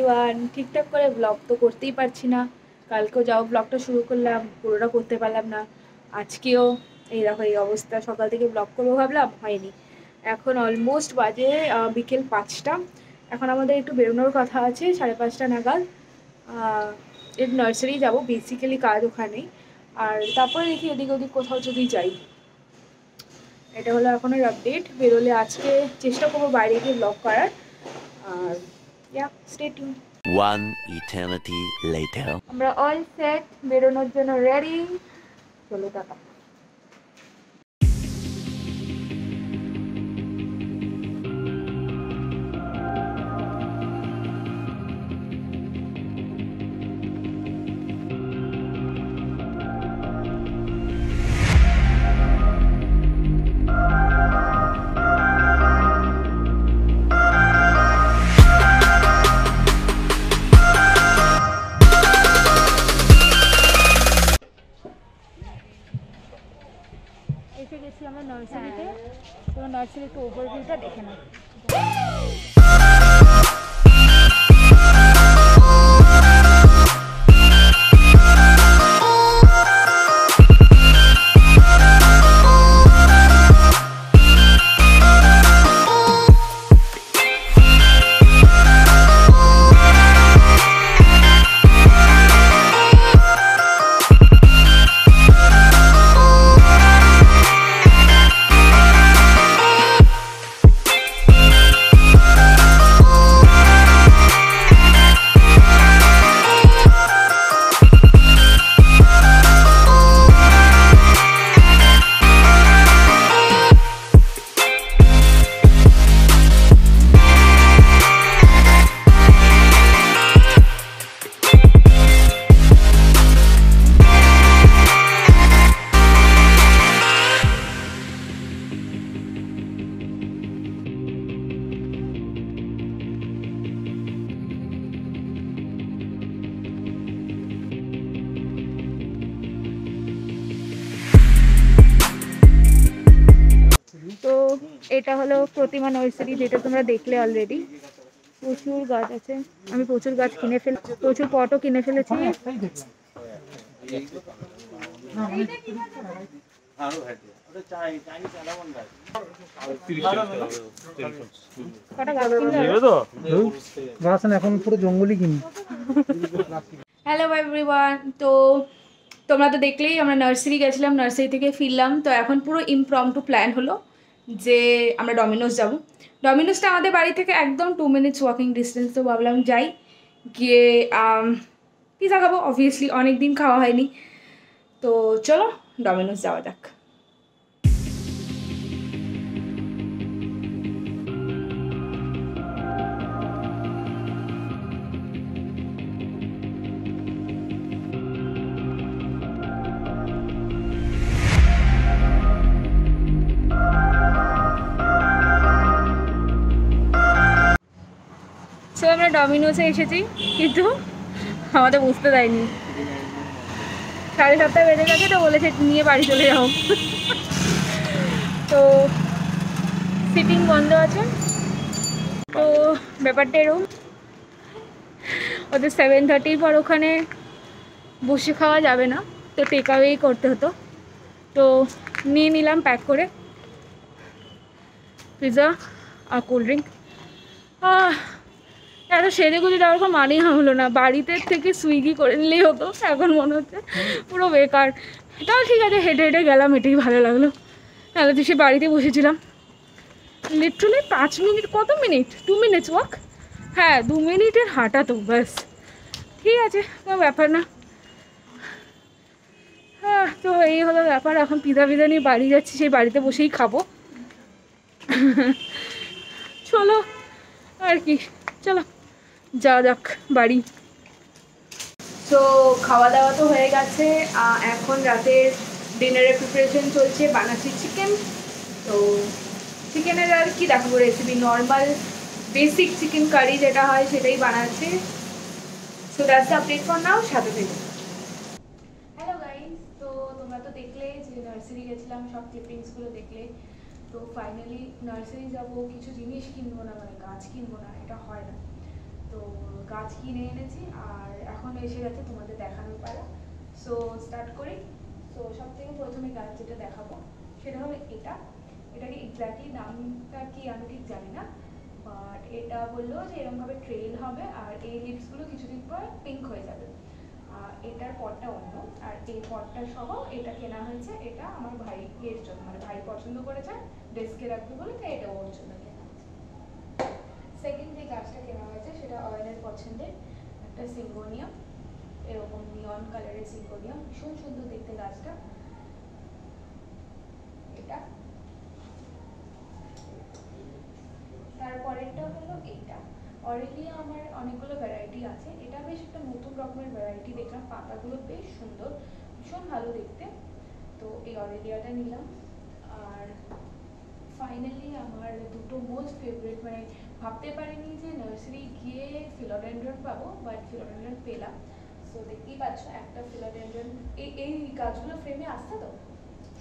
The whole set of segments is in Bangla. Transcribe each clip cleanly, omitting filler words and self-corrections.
এভরিওয়ান। ঠিকঠাক করে ব্লগ তো করতেই পারছি না। কালকেও যাও ব্লগটা শুরু করলাম, পুরোটা করতে পারলাম না। আজকেও এই দেখো এই অবস্থা, সকাল থেকে ব্লগ করবো ভাবলাম, হয়নি। এখন অলমোস্ট বাজে বিকেল 5টা। এখন আমাদের একটু বেরোনোর কথা আছে 5:30 নাগাদ। এর নার্সারি যাব, বেসিক্যালি কাজ ওখানেই। আর তারপরে দেখি এদিক ওদিক কোথাও যদি যাই। এটা হলো এখনের আপডেট। বেরোলে আজকে চেষ্টা করবো বাইরে গিয়ে ব্লগ করার। আর stay tuned. One eternity later. আমরা অল সেট, বেরোনোর জন্য রেডি। চলো টাটা। এসে গেছি আমরা নার্সারিতে। তো নার্সারি একটু ওভারভিউটা দেখে নাও। তো এটা হলো প্রতিমা নার্সারি, যেটা তোমরা দেখলে অলরেডি। প্রচুর গাছ আছে, আমি প্রচুর গাছ কিনে প্রচুর পটও কিনে ফেলেছি। Hello everyone. তো তোমরা তো দেখলেই আমরা নার্সারি গেছিলাম, নার্সারি থেকে ফিরলাম। তো এখন পুরো ইমপ্রম্পটু প্ল্যান হলো যে আমরা ডমিনোস যাব। ডমিনোসটা আমাদের বাড়ি থেকে একদম 2 মিনিটস ওয়াকিং ডিস্টেন্স। তো ভাবলাম যাই, গিয়ে পিৎজা খাবো। অবভিয়াসলি অনেক দিন খাওয়া হয়নি। তো চলো ডমিনোস যাওয়া যাক। সো আমরা ডমিনোসে এসেছি, কিন্তু আমাদের বুঝতে দেয়নি। 7:30 বেজে গেছে, তো বলেছে নিয়ে বাড়ি চলে যাও। তো সিটিং বন্ধ আছে। তো ব্যাপারটা এরকম, ওদের 7:30 পর ওখানে বসে খাওয়া যাবে না, তো টেক অ্যাওয়েই করতে হতো। তো নিয়ে নিলাম প্যাক করে পিৎজা আর কোল্ড ড্রিঙ্ক। এত সেরেগুলি যাওয়ার কোনো মানেই হলো না। বাড়িতে থেকে সুইগি করে নিলেই হতো, এখন মনে হচ্ছে পুরো বেকার। তাও ঠিক আছে, হেঁটে হেঁটে গেলাম, এটাই ভালো লাগলো। তাহলে তো সে বাড়িতে বসেছিলাম লিটারালি 5 মিনিট, কত মিনিট, 2 মিনিটস ওয়াক। হ্যাঁ 2 মিনিটের হাঁটা, তো ব্যাস ঠিক আছে, কোনো ব্যাপার না। হ্যাঁ তো এই হলো ব্যাপার। এখন পিৎজা নিয়ে বাড়ি যাচ্ছি, সেই বাড়িতে বসেই খাবো। চলো আর কি, চলো যাওয়া যাক বাড়ি। তো খাওয়া দাওয়া তো হয়ে গেছে। এখন রাতের ডিনারের প্রিপারেশন চলছে, বানাচ্ছি চিকেন। তো চিকেনের আর কি দেখাবো recipe, normal basic chicken curry যেটা হয় সেটাই বানাচ্ছি। So that's the update for now, সাথে থেকে। হ্যালো গাইস, তো তোমরা তো দেখলে যে নার্সারি গেছিলাম, সব ক্লিপিংসগুলো দেখলে। তো ফাইনালি নার্সারি যাব, কিছু জিনিস কিনবো না, মানে গাছ কিনবো না, এটা হয় না। তো গাছ কিনে এনেছি আর এখন এসে গেছে তোমাদের দেখানোর পালা। সো স্টার্ট করি। সো সব থেকে প্রথমে গাছ যেটা দেখাবো সেটা হলো এটাকে এক্স্যাক্টলি নামটা কি আমি ঠিক জানি না, বাট এটা বললো যে এরকমভাবে ট্রেল হবে আর এই লিপসগুলো কিছুদিন পর পিঙ্ক হয়ে যাবে। এটার পটটা অন্য, আর এই পটটা সহ এটা কেনা হয়েছে। এটা আমার ভাইয়ের জন্য, মানে ভাই পছন্দ করেছে ডেস্কে রাখবে বলে, তাই এটা ওর জন্য কেনা হয়েছে। সেকেন্ড যে গাছটা কেনা হয়েছে সেটা অয়নের পছন্দের একটা সিঙ্গোনিয়াম, এরকম নিয়ন কালারের সিঙ্গোনিয়াম, ভীষণ সুন্দর দেখতে গাছটা। এটা তারপরেরটা হলো এইটা। অরেলিয়া আমার অনেকগুলো ভ্যারাইটি আছে, এটা বেশ একটা নতুন রকমের ভ্যারাইটি দেখলাম, পাতাগুলো বেশ সুন্দর, ভীষণ ভালো দেখতে। তো এই অরেলিয়াটা নিলাম। আর ফাইনালি আমার দুটো মোস্ট ফেভারিট, মানে ভাবতে পারিনি যে নার্সারি গিয়ে ফিলোডেন্ড্রন পাবো, বাট ফিলোডেন্ড্রন পেলাম। সো দেখতেই পাচ্ছ একটা ফিলোডেন্ড্রন, এই গাছগুলো ফ্রেমে আসছে তো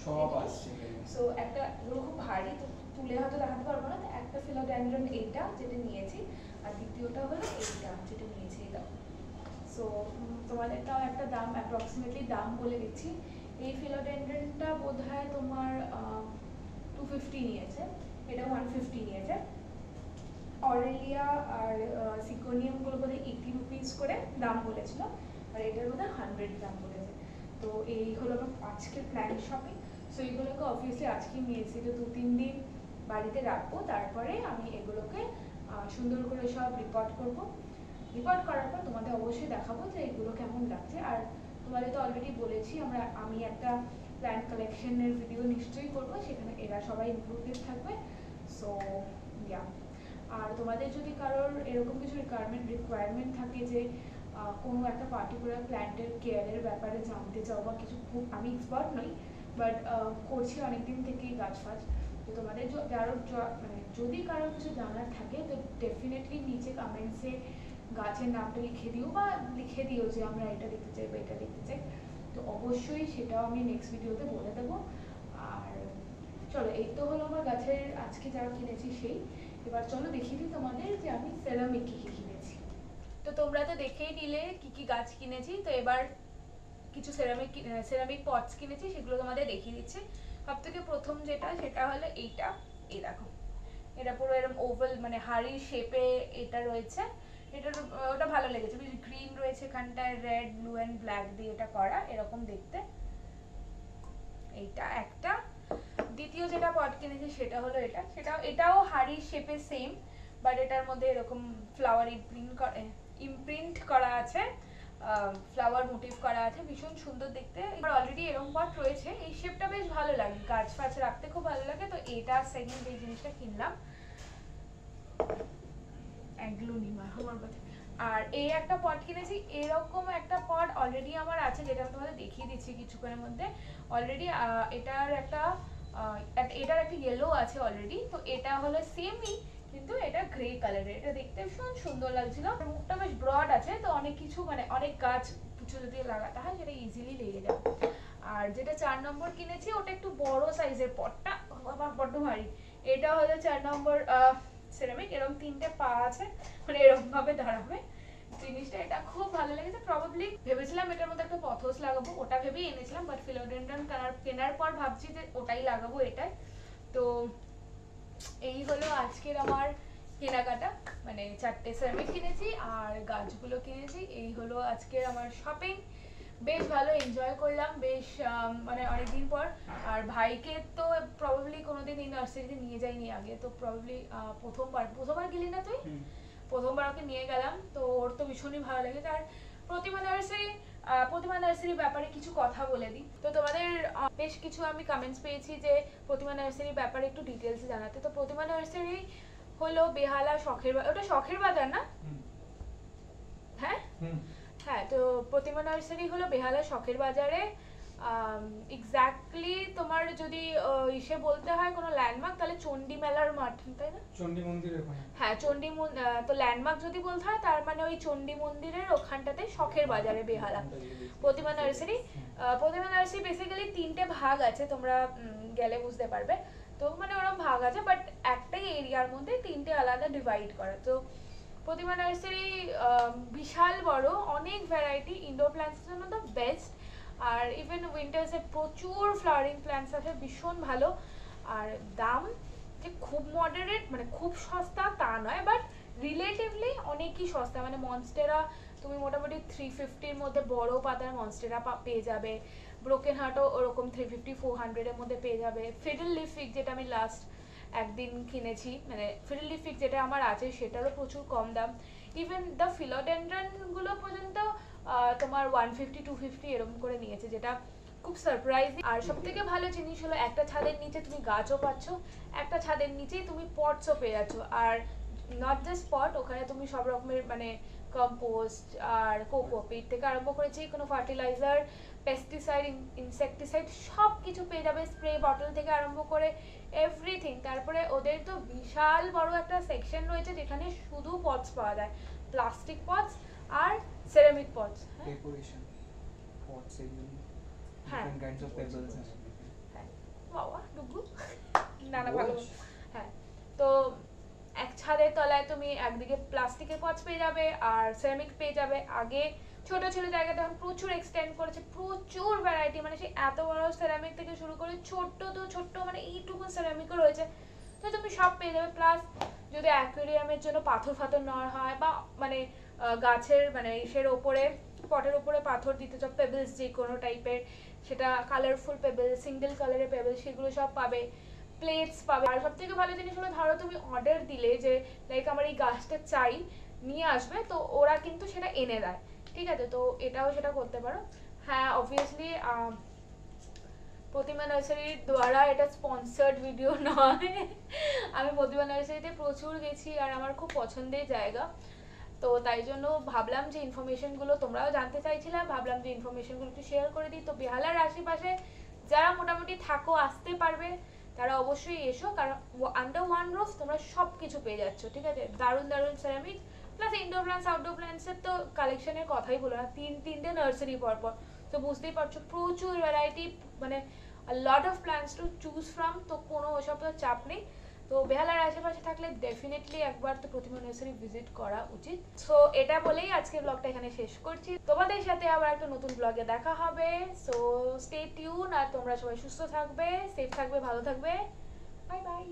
সব আসছে। সো একটা ওগুলো খুব ভারী, তো তুলে হয়তো দেখাতে পারবো না। একটা ফিলোডেন্ড্রন এইটা যেটা নিয়েছি, আর দ্বিতীয়টা হলো এইটা যেটা নিয়েছি এটা। সো তোমাদেরটাও একটা দাম অ্যাপ্রক্সিমেটলি দাম বলে দিচ্ছি। এই ফিলোডেন্ড্রনটা বোধহয় তোমার 250 নিয়েছে, এটা 150 নিয়েছে। অরেলিয়া আর সিকোনিয়ামগুলো বোধহয় 80 রুপিস করে দাম বলেছিল, আর এটার বোধহয় 100 দাম বলেছে। তো এই হলো আমার আজকের প্ল্যান শপিং। সো এইগুলোকে অবভিয়াসলি আজকেই নিয়েছি, তো 2-3 দিন বাড়িতে রাখবো, তারপরে আমি এগুলোকে সুন্দর করে সব রিপোর্ট করব। রিপোর্ট করার পর তোমাদের অবশ্যই দেখাবো যে এগুলো কেমন লাগছে। আর তোমাদের তো অলরেডি বলেছি আমি একটা প্ল্যান্ট কালেকশনের ভিডিও নিশ্চয়ই করবো, সেখানে এরা সবাই ইনক্লুডেড থাকবে। সো ইয়া, আর তোমাদের যদি কারোর এরকম কিছু রিকোয়ারমেন্ট থাকে যে কোনো একটা পার্টিকুলার প্ল্যান্টের কেয়ারের ব্যাপারে জানতে চাও বা কিছু, খুব আমি এক্সপার্ট নই, বাট করছি অনেকদিন থেকেই গাছ ফাছ, তো তোমাদের মানে যদি কারোর কিছু জানার থাকে তো ডেফিনেটলি নিচে কমেন্টসে গাছের নামটা লিখে দিও যে আমরা এটা দেখতে চাই বা এটা দেখতে চাই, তো অবশ্যই সেটাও আমি নেক্সট ভিডিওতে বলে দেবো। আর চলো, এই তো হলো আমার গাছের আজকে যা কিনেছি সেই। এবার চলো দেখিয়ে দিই তোমাদের যে আমি সেরামিক কি কিনেছি। তো তোমরা তো দেখেই নিলে কি কি গাছ কিনেছি, তো এবার কিছু সেরামিক পটস কিনেছি, সেগুলো তোমাদের দেখিয়ে দিচ্ছি। সব থেকে প্রথম সেটা হলো এইটা। এই দেখো, এটা পুরো এরকম ওভাল, মানে হাড়ির শেপে এটা রয়েছে। ওটা ভালো লেগেছে, বেশ গ্রিন রয়েছে এখানটায়, রেড ব্লু অ্যান্ড ব্ল্যাক দিয়ে এটা করা, এরকম দেখতে। এইটা একটা। দ্বিতীয় যেটা পট কিনেছি সেটা হলো এটাও হাড়ির শেপে সেম, বাট এটার মধ্যে এরকম ফ্লাওয়ার ইমপ্রিন্ট করা আছে, ফ্লাওয়ার মোটিভ করা আছে, ভীষণ সুন্দর দেখতে। এবার অলরেডি এরকম পট রয়েছে, এই শেপটা বেশ ভালো লাগে, গাছ ফাছ রাখতে খুব ভালো লাগে। তো এটা সেকেন্ড এই জিনিসটা কিনলাম, অ্যাগ্লোনিমা আমার কথা। আর এই একটা পট কিনেছি, এরকম একটা পট অলরেডি আমার আছে, যেটা আমি তোমাদের দেখিয়ে দিচ্ছি কিছুক্ষণের মধ্যে। অলরেডি এটার একটা ইয়েলো আছে অলরেডি, তো এটা হলো সেমই, কিন্তু এটা গ্রে কালারের। এটা দেখতে ভীষণ সুন্দর লাগছিল, মুখটা বেশ ব্রড আছে, তো অনেক কিছু, মানে অনেক গাছ কিছু যদি লাগাতে হয় সেটা ইজিলি লেগে যাবে। আর যেটা 4 নম্বর কিনেছি ওটা একটু বড় সাইজের পটটা, আমার বড্ড ভারী। এটা হলো 4 নম্বর সেরামিক, এরকম 3টে পা আছে, মানে এরকম ভাবে দাঁড়াবে জিনিসটা। এটা খুব ভালো লেগেছে। প্রবাবলি ভেবেছিলাম এটার মধ্যে একটা পথস লাগাবো, ওটা ভেবেই এনেছিলাম, বাট ফিলোডেন্ড্রন কেনার পর ভাবছি যে ওটাই লাগাবো এটাই। তো এই হলো আজকের আমার কেনাকাটা, মানে 4টে সেরামিক কিনেছি আর গাছগুলো কিনেছি। এই হলো আজকের আমার শপিং। বেশ ভালো এনজয় করলাম, বেশ মানে অনেকদিন পর। আর ভাইকে তো প্রবাবলি কোনোদিন এই নার্সারিতে নিয়ে যাইনি আগে, তো প্রবাবলি প্রথমবার গেলি না তুই? প্রথমবার ওকে নিয়ে গেলাম, তো ওর তো ভীষণই ভালো লেগেছে। আর প্রতিমা নার্সারির ব্যাপারে কিছু কথা বলে দিই। তো তোমাদের বেশ কিছু আমি কমেন্টস পেয়েছি যে প্রতিমা নার্সারির ব্যাপারে একটু ডিটেলসে জানাতে। তো প্রতিমা নার্সারি হলো বেহালা ওটা শখের বাজার না? হ্যাঁ হ্যাঁ, তো প্রতিমা নার্সারি হলো বেহালা শখের বাজারে। এক্স্যাক্টলি তোমার যদি ইসে বলতে হয় কোনো ল্যান্ডমার্ক, তাহলে চণ্ডী মেলার মাঠ, তাই না? চণ্ডী মন্দির ওখানে। হ্যাঁ, তো ল্যান্ডমার্ক যদি বলতে হয় তার মানে ওই চণ্ডী মন্দিরের ওখানটাতে শখের বাজারে বেহালা প্রতিমা নার্সারি। প্রতিমা নার্সারি বেসিক্যালি 3টে ভাগ আছে, তোমরা গেলে বুঝতে পারবে। তো মানে ওরকম ভাগ আছে, বাট একটাই এরিয়ার মধ্যে 3টে আলাদা ডিভাইড করা। তো প্রতিমা নার্সারি বিশাল বড়, অনেক ভ্যারাইটি, ইনডোর প্ল্যান্টসের জন্য দ্য বেস্ট। আর ইভেন উইন্টার্সে প্রচুর ফ্লাওয়ারিং প্ল্যান্টস আছে, ভীষণ ভালো। আর দাম যে খুব মডারেট, মানে খুব সস্তা তা নয়, বাট রিলেটিভলি অনেকই সস্তা। মানে মনস্টেরা তুমি মোটামুটি 350-র মধ্যে বড় পাতার মনস্টেরা পেয়ে যাবে। ব্রোকেন হার্টও ওরকম 350-400-এর মধ্যে পেয়ে যাবে। ফিডল লিফ ফিগ যেটা আমি লাস্ট একদিন কিনেছি, মানে ফিডল লিফ ফিগ যেটা আমার আছে সেটারও প্রচুর কম দাম। ইভেন দ্য ফিলোডেন্ড্রনগুলো পর্যন্ত তোমার 150-250 এরকম করে নিয়েছে, যেটা খুব সারপ্রাইজিং। আর সব থেকে ভালো জিনিস হলো একটা ছাদের নিচে তুমি গাছও পাচ্ছ, একটা ছাদের নিচেই তুমি পটসও পেয়ে যাচ্ছ। আর নট জাস্ট পট, ওখানে তুমি সব রকমের মানে কম্পোস্ট আর কোকোপিট থেকে আরম্ভ করে যে কোনো ফার্টিলাইজার, পেস্টিসাইড, ইনসেকটিসাইড সব কিছু পেয়ে যাবে, স্প্রে বটল থেকে আরম্ভ করে এভরিথিং। তারপরে ওদের তো বিশাল বড় একটা সেকশন রয়েছে যেখানে শুধু পটস পাওয়া যায়, প্লাস্টিক পটস আর সেরামিক পটস। ডেকোরেশন পটস এগুলো, হ্যাঁ ডিফারেন্ট কাইন্ডস অফ পেবলস আছে। হ্যাঁ বাবা ডুগু না না ভালো। হ্যাঁ, তো এক ছাদের তলায় তুমি একদিকে প্লাস্টিকের পটস পেয়ে যাবে আর সেরামিক পেয়ে যাবে। আগে ছোট ছোট জায়গাতে এখন প্রচুর এক্সটেন্ড করেছে, প্রচুর ভ্যারাইটি, মানে সেই এত বড় সেরামিক থেকে শুরু করে ছোট্ট তো ছোট্ট মানে এইটুকু সেরামিকও রয়েছে, তো তুমি সব পেয়ে যাবে। প্লাস যদি অ্যাকুয়ারিয়ামের জন্য পাথর ফাথর নেওয়া হয় বা মানে গাছের মানে ইসের ওপরে পটের ওপরে পাথর দিতে চাও, পেবলস যে কোনো টাইপের, সেটা কালারফুল পেবলস, সিঙ্গেল কালারের পেবলস, সেগুলো সব পাবে। প্লেটস পাবে। আর সব থেকে ভালো জিনিস হলো, ধরো তুমি অর্ডার দিলে যে লাইক আমার এই গাছটা চাই, নিয়ে আসবে, তো ওরা কিন্তু সেটা এনে দেয়, ঠিক আছে? তো এটাও সেটা করতে পারো। হ্যাঁ অবভিয়াসলি প্রতিমা নার্সারির দ্বারা এটা স্পন্সার্ড ভিডিও নয়। আমি প্রতিমা নার্সারিতে প্রচুর গেছি আর আমার খুব পছন্দের জায়গা, তো তাই জন্য ভাবলাম যে ইনফরমেশনগুলো তোমরাও জানতে চাইছিলে, ভাবলাম যে ইনফরমেশনগুলো একটু শেয়ার করে দিই। তো বেহালার আশেপাশে যারা মোটামুটি থাকো, আসতে পারবে, তারা অবশ্যই এসো, কারণ আন্ডার ওয়ান রুফ তোমরা সব কিছু পেয়ে যাচ্ছ, ঠিক আছে? দারুণ দারুণ ceramic, plus indoor plants, outdoor প্ল্যান্টসের তো কালেকশনের কথাই বলো না, তিনটে নার্সারি পরপর, তো বুঝতেই পারছো প্রচুর ভ্যারাইটি, মানে lot of plants to choose from, তো কোনো ওসব তো চাপ নেই। তো বেহালার আশেপাশে থাকলে ডেফিনেটলি একবার তো প্রতিমা নার্সারি ভিজিট করা উচিত। সো এটা বলেই আজকের ব্লগটা এখানে শেষ করছি, তোমাদের সাথে আবার একটা নতুন ব্লগে দেখা হবে। সো স্টে টিউন, আর তোমরা সবাই সুস্থ থাকবে, সেফ থাকবে, ভালো থাকবে, বাই বাই।